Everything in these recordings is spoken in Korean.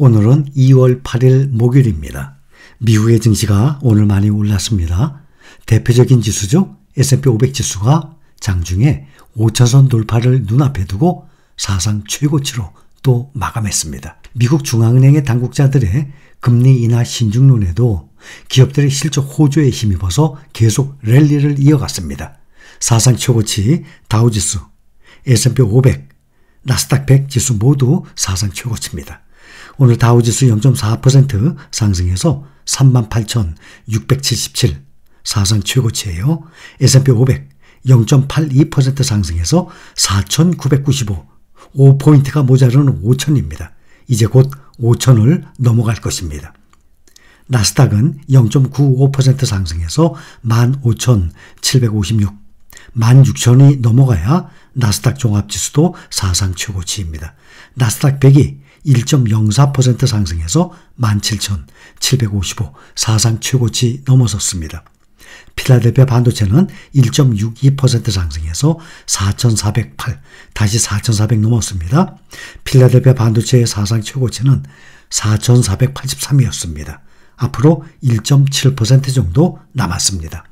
오늘은 2월 8일 목요일입니다. 미국의 증시가 오늘 많이 올랐습니다. 대표적인 지수죠. S&P 500 지수가 장중에 5천선 돌파를 눈앞에 두고 사상 최고치로 또 마감했습니다. 미국 중앙은행의 당국자들의 금리 인하 신중론에도 기업들의 실적 호조에 힘입어서 계속 랠리를 이어갔습니다. 사상 최고치 다우지수, S&P 500, 나스닥 100 지수 모두 사상 최고치입니다. 오늘 다우지수 0.4% 상승해서 38,677 사상 최고치예요. S&P 500 0.82% 상승해서 4,995 5포인트가 모자르는 5,000입니다. 이제 곧 5,000을 넘어갈 것입니다. 나스닥은 0.95% 상승해서 15,756 16,000이 넘어가야 나스닥 종합지수도 사상 최고치입니다. 나스닥 100이 1.04% 상승해서 17,755 사상 최고치 넘어섰습니다. 필라델피아 반도체는 1.62% 상승해서 4,408 다시 4,400 넘었습니다. 필라델피아 반도체의 사상 최고치는 4,483이었습니다. 앞으로 1.7% 정도 남았습니다.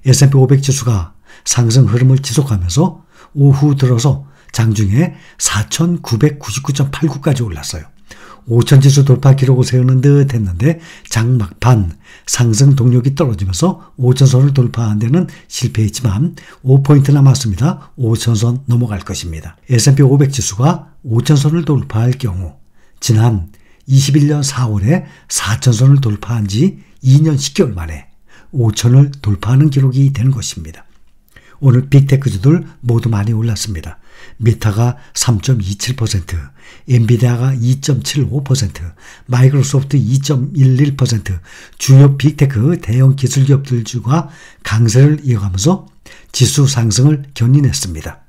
S&P 500 지수가 상승 흐름을 지속하면서 오후 들어서 장중에 4,999.89까지 올랐어요. 5천 지수 돌파 기록을 세우는 듯 했는데 장 막판 상승 동력이 떨어지면서 5천선을 돌파하는 데는 실패했지만 5포인트 남았습니다. 5천선 넘어갈 것입니다. S&P 500 지수가 5천선을 돌파할 경우 지난 21년 4월에 4천선을 돌파한 지 2년 10개월 만에 5천을 돌파하는 기록이 되는 것입니다. 오늘 빅테크주들 모두 많이 올랐습니다. 메타가 3.27%, 엔비디아가 2.75%, 마이크로소프트 2.11%, 주요 빅테크 대형 기술기업들주가 강세를 이어가면서 지수 상승을 견인했습니다.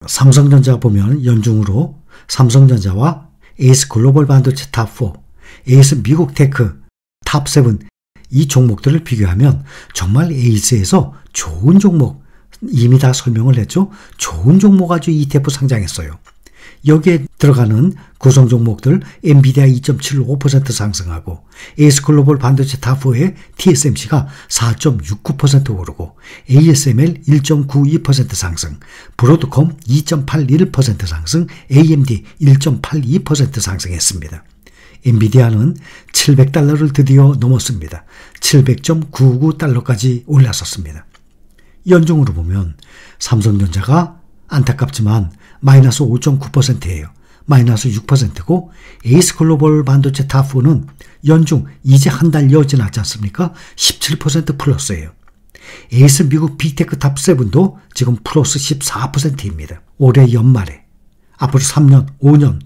삼성전자 보면 연중으로 삼성전자와 에이스 글로벌 반도체 탑4, 에이스 미국 테크 탑7 이 종목들을 비교하면 정말 에이스에서 좋은 종목 이미 다 설명을 했죠. 좋은 종목 가지고 ETF 상장했어요. 여기에 들어가는 구성 종목들 엔비디아 2.75% 상승하고 에이스 글로벌 반도체 탑4의 TSMC가 4.69% 오르고 ASML 1.92% 상승, 브로드콤 2.81% 상승, AMD 1.82% 상승했습니다. 엔비디아는 700달러를 드디어 넘었습니다. 700.99달러까지 올랐었습니다. 연중으로 보면 삼성전자가 안타깝지만 마이너스 5.9%예요. 마이너스 6%고 에이스 글로벌 반도체 탑4는 연중 이제 한 달여 지났지 않습니까? 17% 플러스예요. 에이스 미국 빅테크 탑7도 지금 플러스 14%입니다. 올해 연말에 앞으로 3년, 5년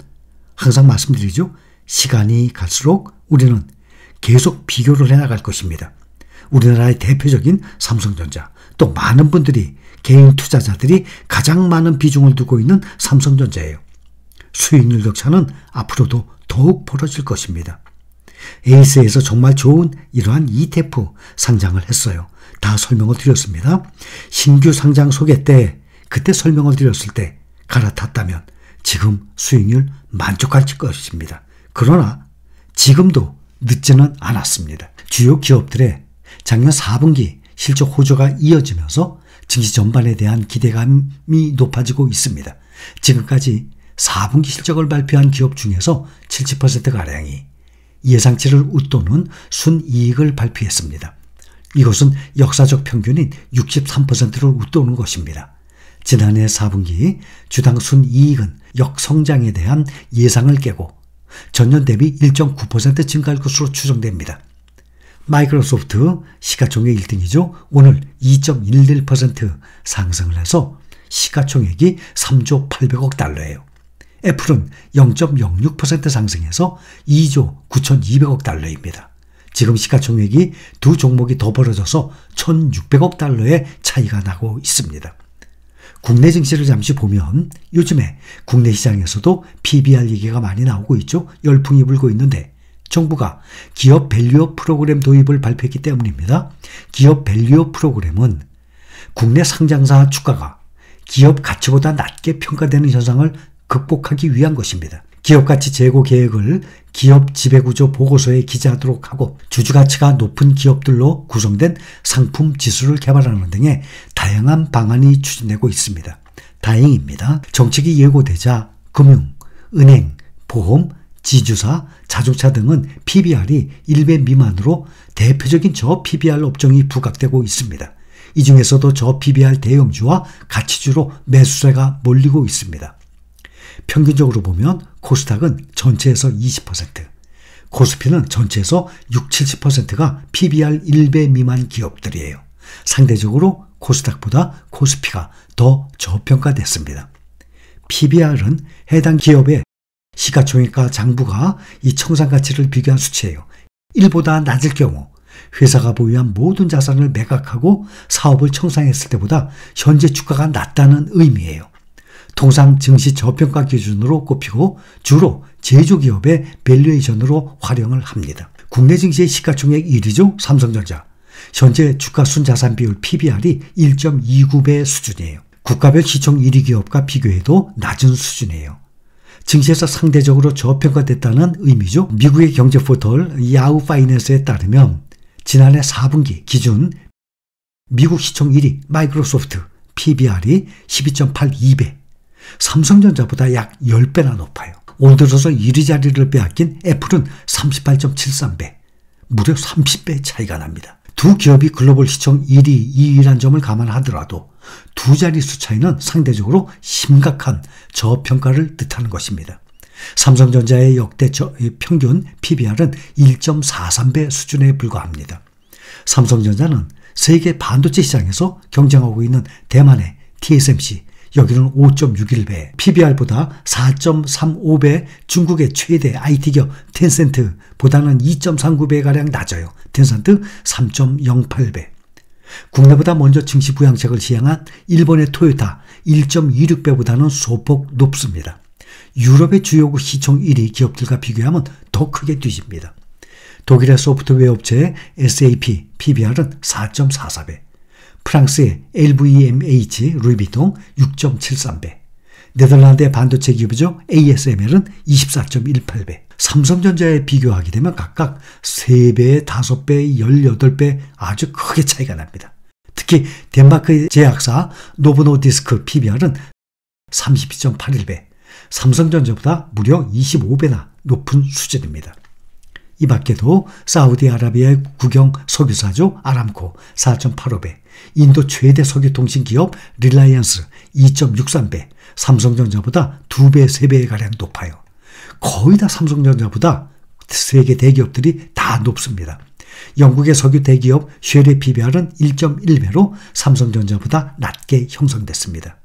항상 말씀드리죠. 시간이 갈수록 우리는 계속 비교를 해나갈 것입니다. 우리나라의 대표적인 삼성전자, 또 많은 분들이 개인 투자자들이 가장 많은 비중을 두고 있는 삼성전자예요. 수익률 격차는 앞으로도 더욱 벌어질 것입니다. 에이스에서 정말 좋은 이러한 ETF 상장을 했어요. 다 설명을 드렸습니다. 신규 상장 소개 때 그때 설명을 드렸을 때 갈아탔다면 지금 수익률 만족할 것입니다. 그러나 지금도 늦지는 않았습니다. 주요 기업들의 작년 4분기 실적 호조가 이어지면서 증시 전반에 대한 기대감이 높아지고 있습니다. 지금까지 4분기 실적을 발표한 기업 중에서 70%가량이 예상치를 웃도는 순이익을 발표했습니다. 이것은 역사적 평균인 63%를 웃도는 것입니다. 지난해 4분기 주당 순이익은 역성장에 대한 예상을 깨고 전년 대비 1.9% 증가할 것으로 추정됩니다. 마이크로소프트 시가총액 1등이죠. 오늘 2.11% 상승을 해서 시가총액이 3조 800억 달러예요. 애플은 0.06% 상승해서 2조 9,200억 달러입니다. 지금 시가총액이 두 종목이 더 벌어져서 1,600억 달러의 차이가 나고 있습니다. 국내 증시를 잠시 보면 요즘에 국내 시장에서도 PBR 얘기가 많이 나오고 있죠. 열풍이 불고 있는데 정부가 기업 밸류업 프로그램 도입을 발표했기 때문입니다. 기업 밸류업 프로그램은 국내 상장사 주가가 기업 가치보다 낮게 평가되는 현상을 극복하기 위한 것입니다. 기업가치 제고 계획을 기업 지배구조 보고서에 기재하도록 하고 주주가치가 높은 기업들로 구성된 상품 지수를 개발하는 등의 다양한 방안이 추진되고 있습니다. 다행입니다. 정책이 예고되자 금융, 은행, 보험, 지주사, 자동차 등은 PBR이 1배 미만으로 대표적인 저 PBR 업종이 부각되고 있습니다. 이 중에서도 저 PBR 대형주와 가치주로 매수세가 몰리고 있습니다. 평균적으로 보면 코스닥은 전체에서 20%, 코스피는 전체에서 60-70%가 PBR 1배 미만 기업들이에요. 상대적으로 코스닥보다 코스피가 더 저평가됐습니다. PBR은 해당 기업의 시가총액과 장부가 이 청산가치를 비교한 수치예요. 1보다 낮을 경우 회사가 보유한 모든 자산을 매각하고 사업을 청산했을 때보다 현재 주가가 낮다는 의미예요. 통상 증시 저평가 기준으로 꼽히고 주로 제조기업의 밸류에이션으로 활용을 합니다. 국내 증시의 시가총액 1위죠. 삼성전자. 현재 주가 순자산 비율 PBR이 1.29배 수준이에요. 국가별 시총 1위 기업과 비교해도 낮은 수준이에요. 증시에서 상대적으로 저평가됐다는 의미죠. 미국의 경제 포털 야후 파이낸스에 따르면 지난해 4분기 기준 미국 시총 1위 마이크로소프트 PBR이 12.82배, 삼성전자보다 약 10배나 높아요. 올 들어서 1위 자리를 빼앗긴 애플은 38.73배, 무려 30배 차이가 납니다. 두 기업이 글로벌 시총 1위, 2위란 점을 감안하더라도 두 자릿수 차이는 상대적으로 심각한 저평가를 뜻하는 것입니다. 삼성전자의 역대 평균 PBR은 1.43배 수준에 불과합니다. 삼성전자는 세계 반도체 시장에서 경쟁하고 있는 대만의 TSMC, 여기는 5.61배, PBR보다 4.35배 중국의 최대 IT기업 텐센트보다는 2.39배가량 낮아요. 텐센트 3.08배. 국내보다 먼저 증시 부양책을 시행한 일본의 토요타 1.26배보다는 소폭 높습니다. 유럽의 주요국 시총 1위 기업들과 비교하면 더 크게 뒤집니다. 독일의 소프트웨어 업체 SAP PBR은 4.44배, 프랑스의 LVMH 루이비통 6.73배, 네덜란드의 반도체 기업이죠. ASML은 24.18배, 삼성전자에 비교하게 되면 각각 3배, 5배, 18배 아주 크게 차이가 납니다. 특히 덴마크의 제약사 노보노디스크 PBR은 32.81배, 삼성전자보다 무려 25배나 높은 수준입니다. 이 밖에도 사우디아라비아의 국영 석유사죠. 아람코 4.85배, 인도 최대 석유통신기업 릴라이언스 2.63배, 삼성전자보다 2배, 3배가량 높아요. 거의 다 삼성전자보다 세계 대기업들이 다 높습니다. 영국의 석유 대기업 쉘의 PBR은 1.1배로 삼성전자보다 낮게 형성됐습니다.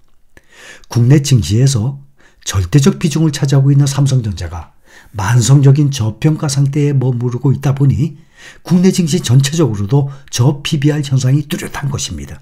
국내 증시에서 절대적 비중을 차지하고 있는 삼성전자가 만성적인 저평가 상태에 머무르고 있다 보니 국내 증시 전체적으로도 저 PBR 현상이 뚜렷한 것입니다.